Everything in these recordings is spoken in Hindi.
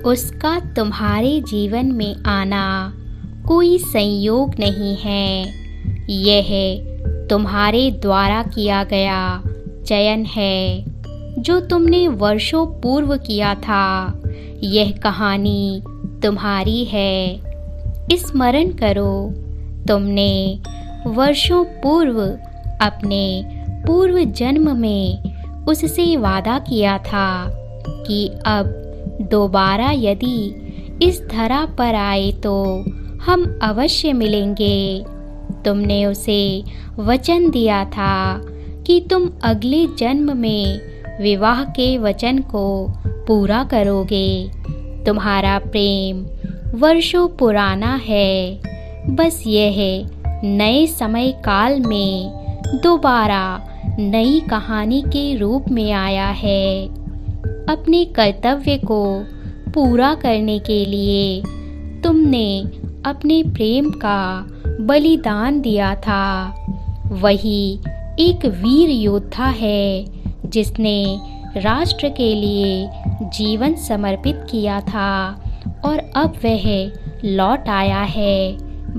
उसका तुम्हारे जीवन में आना कोई संयोग नहीं है। यह तुम्हारे द्वारा किया गया चयन है जो तुमने वर्षों पूर्व किया था। यह कहानी तुम्हारी है। स्मरण करो, तुमने वर्षों पूर्व अपने पूर्व जन्म में उससे वादा किया था कि अब दोबारा यदि इस धरा पर आए तो हम अवश्य मिलेंगे। तुमने उसे वचन दिया था कि तुम अगले जन्म में विवाह के वचन को पूरा करोगे। तुम्हारा प्रेम वर्षों पुराना है, बस यह नए समय काल में दोबारा नई कहानी के रूप में आया है। अपने कर्तव्य को पूरा करने के लिए तुमने अपने प्रेम का बलिदान दिया था। वही एक वीर योद्धा है जिसने राष्ट्र के लिए जीवन समर्पित किया था और अब वह लौट आया है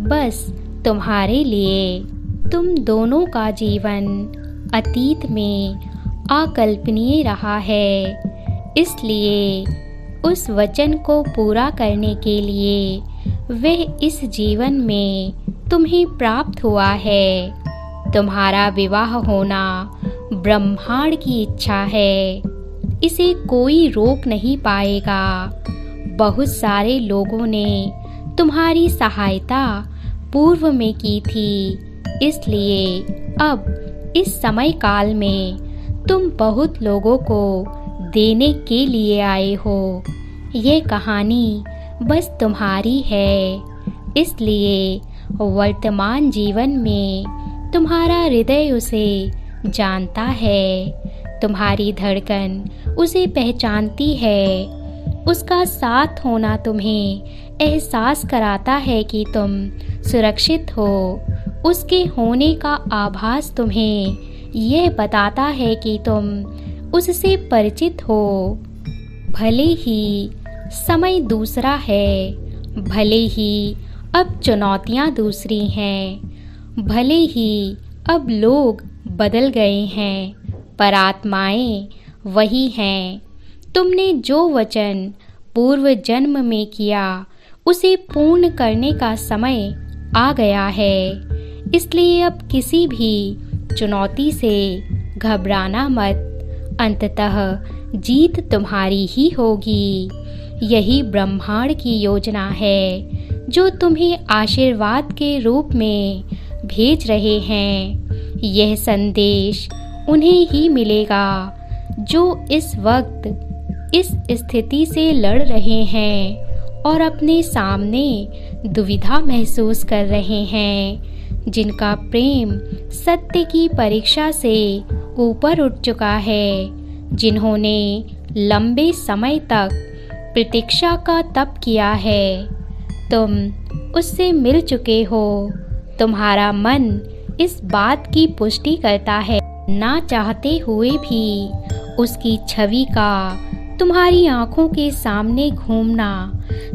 बस तुम्हारे लिए। तुम दोनों का जीवन अतीत में अकल्पनीय रहा है, इसलिए उस वचन को पूरा करने के लिए वह इस जीवन में तुम्हें प्राप्त हुआ है। तुम्हारा विवाह होना ब्रह्मांड की इच्छा है, इसे कोई रोक नहीं पाएगा। बहुत सारे लोगों ने तुम्हारी सहायता पूर्व में की थी, इसलिए अब इस समय काल में तुम बहुत लोगों को देने के लिए आए हो। ये कहानी बस तुम्हारी है, इसलिए वर्तमान जीवन में तुम्हारा हृदय उसे जानता है, तुम्हारी धड़कन उसे पहचानती है। उसका साथ होना तुम्हें एहसास कराता है कि तुम सुरक्षित हो। उसके होने का आभास तुम्हें यह बताता है कि तुम उससे परिचित हो। भले ही समय दूसरा है, भले ही अब चुनौतियाँ दूसरी हैं, भले ही अब लोग बदल गए हैं, पर आत्माएं वही हैं। तुमने जो वचन पूर्व जन्म में किया उसे पूर्ण करने का समय आ गया है, इसलिए अब किसी भी चुनौती से घबराना मत। अंततः जीत तुम्हारी ही होगी। यही ब्रह्मांड की योजना है जो तुम्हें आशीर्वाद के रूप में भेज रहे हैं। यह संदेश उन्हें ही मिलेगा जो इस वक्त इस स्थिति से लड़ रहे हैं और अपने सामने दुविधा महसूस कर रहे हैं, जिनका प्रेम सत्य की परीक्षा से ऊपर उठ चुका है, जिन्होंने लंबे समय तक प्रतीक्षा का तप किया है। तुम उससे मिल चुके हो। तुम्हारा मन इस बात की पुष्टि करता है, ना चाहते हुए भी उसकी छवि का तुम्हारी आंखों के सामने घूमना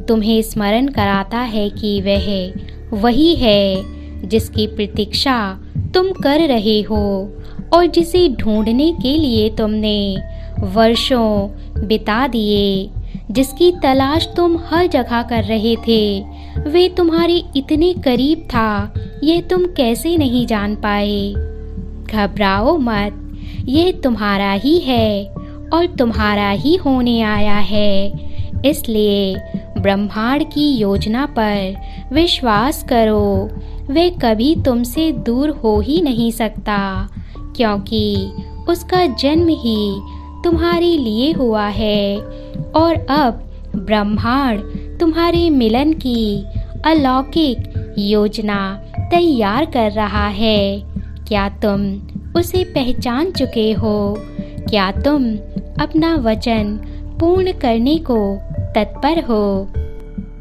तुम्हें स्मरण कराता है कि वह वही है जिसकी प्रतीक्षा तुम कर रहे हो और जिसे ढूंढने के लिए तुमने वर्षों बिता दिए। जिसकी तलाश तुम हर जगह कर रहे थे, वे तुम्हारे इतने करीब था, यह तुम कैसे नहीं जान पाए। घबराओ मत, यह तुम्हारा ही है और तुम्हारा ही होने आया है। इसलिए ब्रह्मांड की योजना पर विश्वास करो। वह कभी तुमसे दूर हो ही नहीं सकता, क्योंकि उसका जन्म ही तुम्हारे लिए हुआ है और अब ब्रह्मांड तुम्हारे मिलन की अलौकिक योजना तैयार कर रहा है। क्या तुम उसे पहचान चुके हो? क्या तुम अपना वचन पूर्ण करने को तत्पर हो?